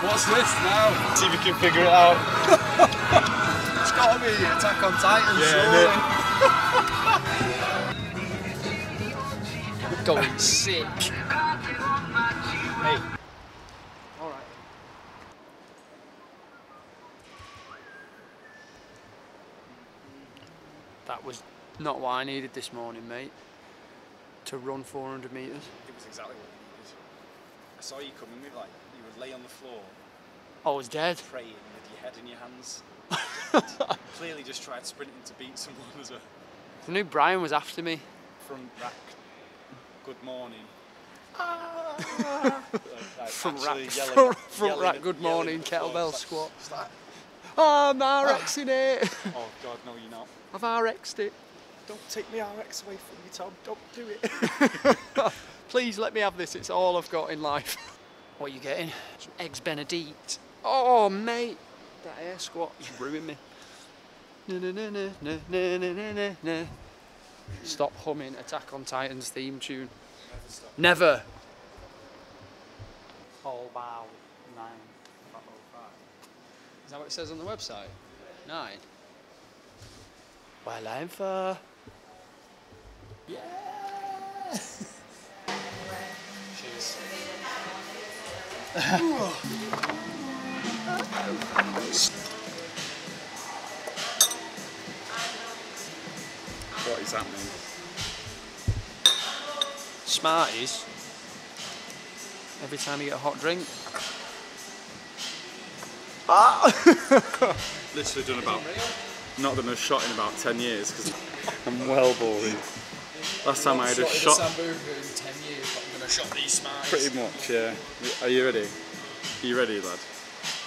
What's this now? See if you can figure it out. It's got to be Attack on Titan, surely. We're going sick. Hey. Alright. That was not what I needed this morning, mate. To run 400 metres. It was exactly what you needed. I saw you coming with, like, you would lay on the floor. I was dead. Praying with your head in your hands. Clearly just tried sprinting to beat someone as well. I knew Brian was after me. Front rack, good morning. Front rack, good morning, kettlebell squat. Oh, I'm RXing it. Oh God, no you're not. I've RX'd it. Don't take my RX away from you, Tom. Don't do it. Please let me have this. It's all I've got in life. What are you getting? Some eggs Benedict. Oh, mate. That air squat has ruined me. Stop humming Attack on Titan's theme tune. Never. Whole bow 9. Is that what it says on the website? 9. Well, I'm for. Yeah. Cheers. What is happening? Smarties. Every time you get a hot drink. Ah! Literally done about. Not done a shot in about 10 years because I'm well boring. Last time I had a shot. In 10 years, but I'm going to shot these Smarties. Pretty much, yeah. Are you ready? Are you ready, lad?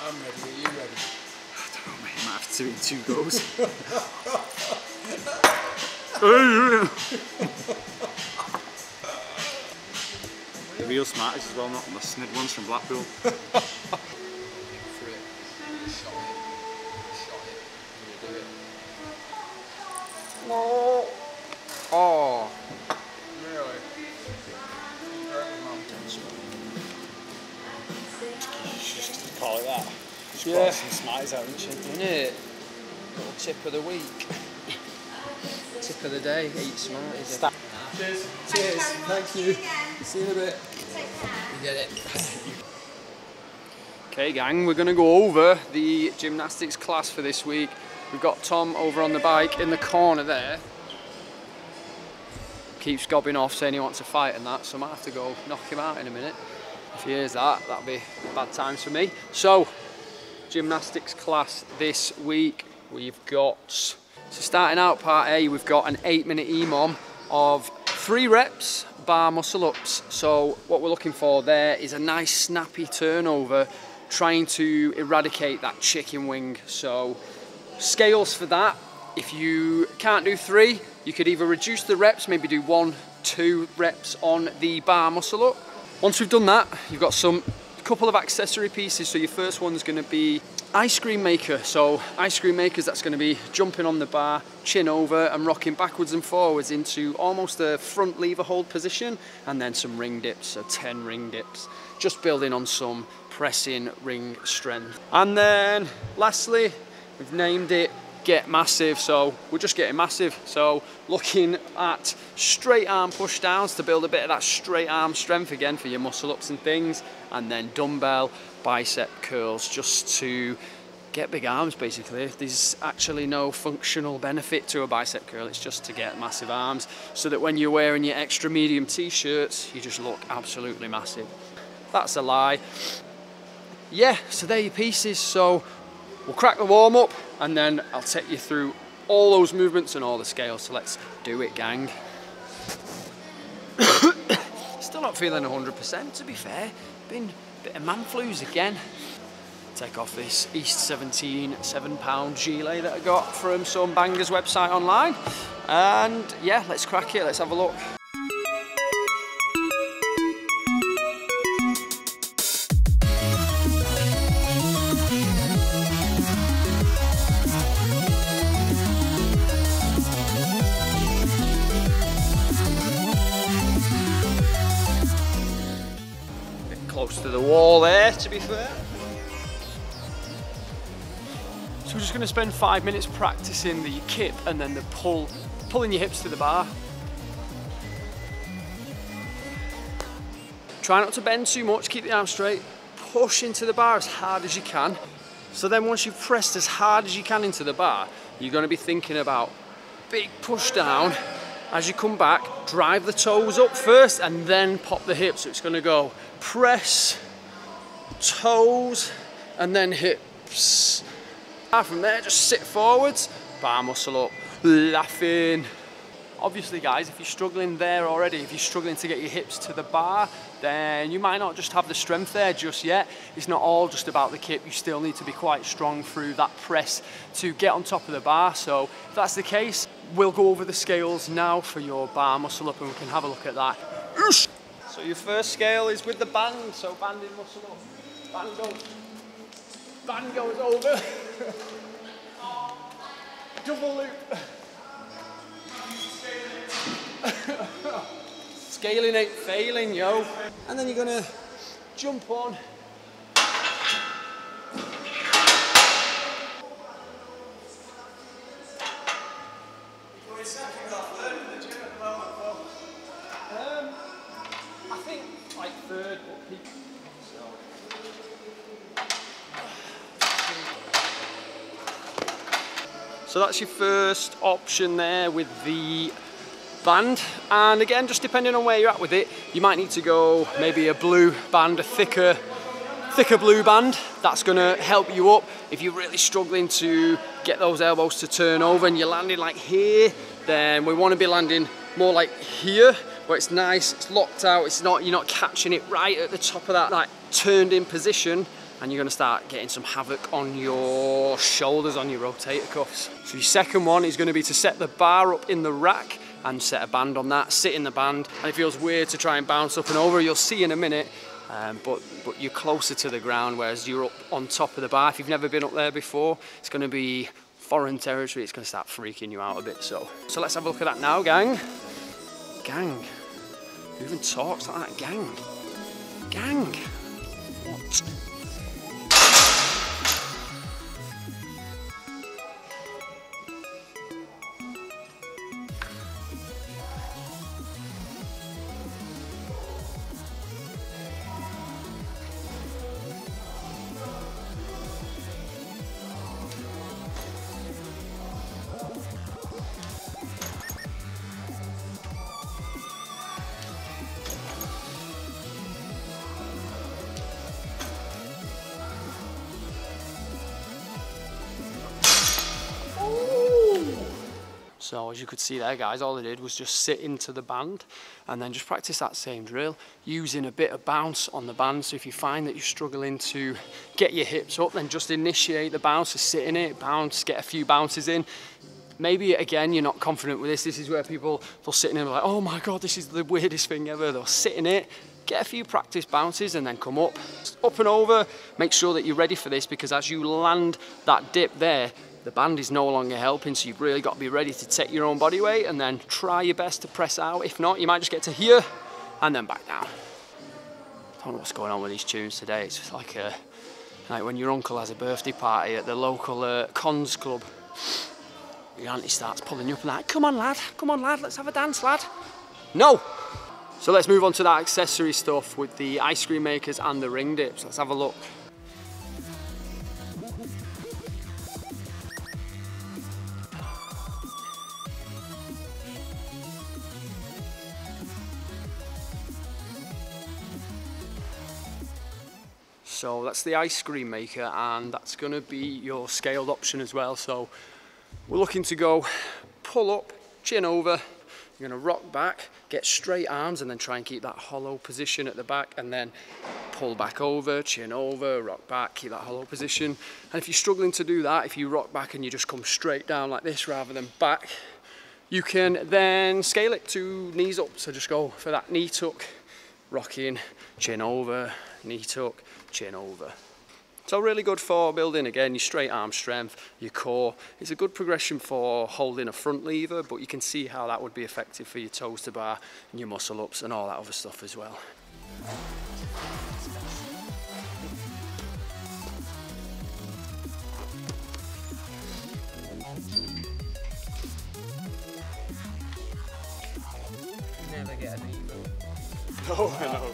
I'm ready. Are you ready? I don't know, mate. I might have to do it in 2 goes. The real Smarties as well, not the snid ones from Blackpool. Oh. Really? Just call it that. Just yeah. some Smarties out, isn't it? Isn't it? Little tip of the week. Tip of the day, eat Smarties. Cheers. Cheers. Thank you. See you in a bit. You get it. Okay gang, we're going to go over the gymnastics class for this week. We've got Tom over on the bike in the corner there. Keeps gobbing off saying he wants a fight and that, so I might have to go knock him out in a minute. If he hears that, that'll be bad times for me. So, gymnastics class this week, we've got, so starting out part A, we've got an 8-minute EMOM of 3 reps, bar muscle ups. So what we're looking for there is a nice snappy turnover, trying to eradicate that chicken wing. So scales for that, if you can't do 3, you could either reduce the reps, maybe do 1, 2 reps on the bar muscle up. Once we've done that, you've got a couple of accessory pieces. So your first one's going to be ice cream maker. So ice cream makers, that's going to be jumping on the bar, chin over and rocking backwards and forwards into almost a front lever hold position, and then some ring dips, so 10 ring dips, just building on some pressing ring strength. And then lastly, we've named it Get Massive. So we're just getting massive. So looking at straight arm push downs to build a bit of that straight arm strength again for your muscle ups and things, and then dumbbell bicep curls just to get big arms basically. There's actually no functional benefit to a bicep curl, it's just to get massive arms so that when you're wearing your extra medium t-shirts you just look absolutely massive. That's a lie. Yeah, so there are your pieces. So we'll crack the warm up and then I'll take you through all those movements and all the scales. So let's do it, gang. Still not feeling 100% to be fair. Been a bit of man flus again. Take off this East 17 £7 gilet that I got from some Banger's website online. And yeah, let's crack it, let's have a look. close to the wall there, to be fair. So we're just going to spend 5 minutes practicing the kip and then the pulling your hips to the bar. Try not to bend too much, keep the arms straight, push into the bar as hard as you can. So then once you've pressed as hard as you can into the bar, you're going to be thinking about big push down. As you come back, drive the toes up first and then pop the hips. So it's going to go press, toes, and then hips. From there, just sit forwards, bar muscle up, laughing. Obviously guys, if you're struggling there already, if you're struggling to get your hips to the bar, then you might not just have the strength there just yet. It's not all just about the kip. You still need to be quite strong through that press to get on top of the bar. So if that's the case, we'll go over the scales now for your bar muscle up and we can have a look at that. So your first scale is with the band, so banding muscle up. Band goes over. Double loop. Scaling ain't failing, yo. And then you're gonna jump on. I think like third, but peak. So that's your first option there with the band, and again, just depending on where you're at with it, you might need to go maybe a blue band, a thicker blue band. That's gonna help you up. If you're really struggling to get those elbows to turn over and you're landing like here, then we want to be landing more like here, where it's nice, it's locked out, you're not catching it right at the top of that like turned in position, and you're gonna start getting some havoc on your shoulders, on your rotator cuffs. So your second one is gonna be to set the bar up in the rack and set a band on that, sit in the band, and it feels weird to try and bounce up and over, you'll see in a minute, but you're closer to the ground, whereas you're up on top of the bar. If you've never been up there before, it's gonna be foreign territory, it's gonna start freaking you out a bit, so let's have a look at that now, gang. Gang, who even talks like that, gang? Gang, what? So as you could see there guys, all I did was just sit into the band and then just practice that same drill using a bit of bounce on the band. So if you find that you're struggling to get your hips up, then just initiate the bounce, just sit in it, bounce, get a few bounces in. Maybe again, you're not confident with this. This is where people, they'll sit in and be like, oh my God, this is the weirdest thing ever. They'll sit in it, get a few practice bounces and then come up and over. Make sure that you're ready for this, because as you land that dip there, the band is no longer helping, so you've really got to be ready to take your own body weight and then try your best to press out. If not, you might just get to here and then back down. I don't know what's going on with these tunes today. It's just like when your uncle has a birthday party at the local cons club. Your auntie starts pulling you up and like, come on lad, let's have a dance lad. No! So let's move on to that accessory stuff with the ice cream makers and the ring dips. Let's have a look. So that's the ice cream maker, and that's going to be your scaled option as well. So we're looking to go pull up, chin over, you're going to rock back, get straight arms and then try and keep that hollow position at the back, and then pull back over, chin over, rock back, keep that hollow position. And if you're struggling to do that, if you rock back and you just come straight down like this rather than back, you can then scale it to knees up. So just go for that knee tuck, rocking, chin over, knee tuck, chin over. So really good for building, again, your straight arm strength, your core. It's a good progression for holding a front lever, but you can see how that would be effective for your toes to bar and your muscle ups and all that other stuff as well. heavy. Oh, I know.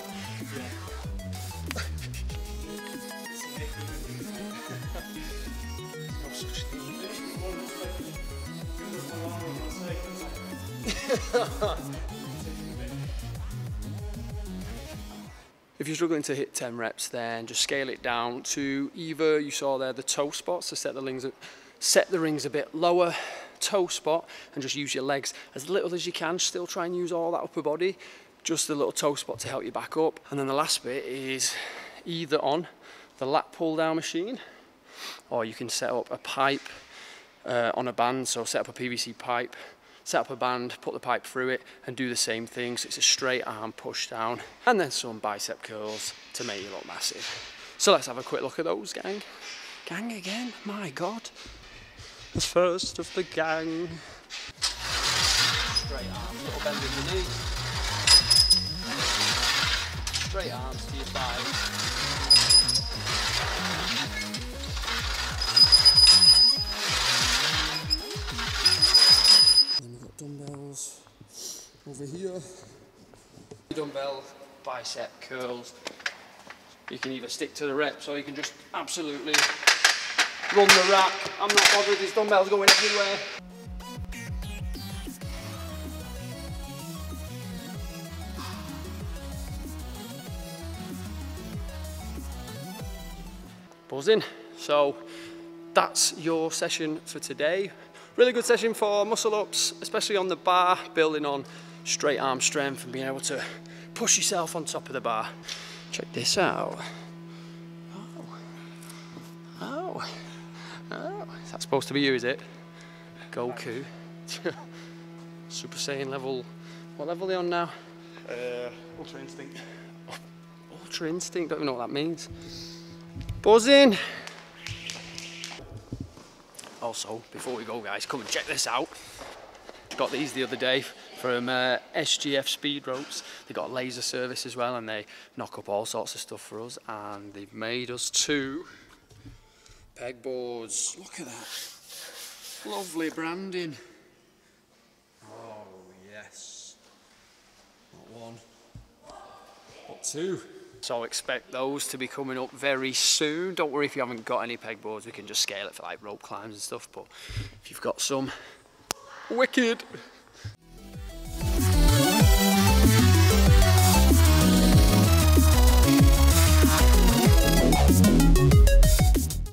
If you're struggling to hit 10 reps, then just scale it down to either, you saw there, the toe spots, to set the rings a bit lower, toe spot, and just use your legs as little as you can. Still try and use all that upper body, just a little toe spot to help you back up. And then the last bit is either on the lat pull down machine, or you can set up a pipe on a band. So set up a PVC pipe, set up a band, put the pipe through it, and do the same thing. So it's a straight arm push down, and then some bicep curls to make you look massive. So let's have a quick look at those, gang. Gang again, my God. The first of the gang. Straight arms, little bend in the knee. Straight arms to your thighs. Dumbbells over here. Dumbbell bicep curls. You can either stick to the reps or you can just absolutely run the rack. I'm not bothered with these dumbbells going everywhere. Buzzing. So that's your session for today. Really good session for muscle ups, especially on the bar, building on straight arm strength and being able to push yourself on top of the bar. Check this out. Oh. Is that supposed to be you, is it? Goku. Super Saiyan level. What level are they on now? Ultra Instinct. Ultra Instinct, don't even know what that means. Buzzing. Also, before we go, guys, come and check this out. Got these the other day from SGF Speed Ropes. They got a laser service as well, and they knock up all sorts of stuff for us. And they've made us 2 pegboards. Look at that. Lovely branding. Oh, yes. Not 1, but 2. So expect those to be coming up very soon. Don't worry if you haven't got any pegboards, we can just scale it for like rope climbs and stuff, but if you've got some, wicked.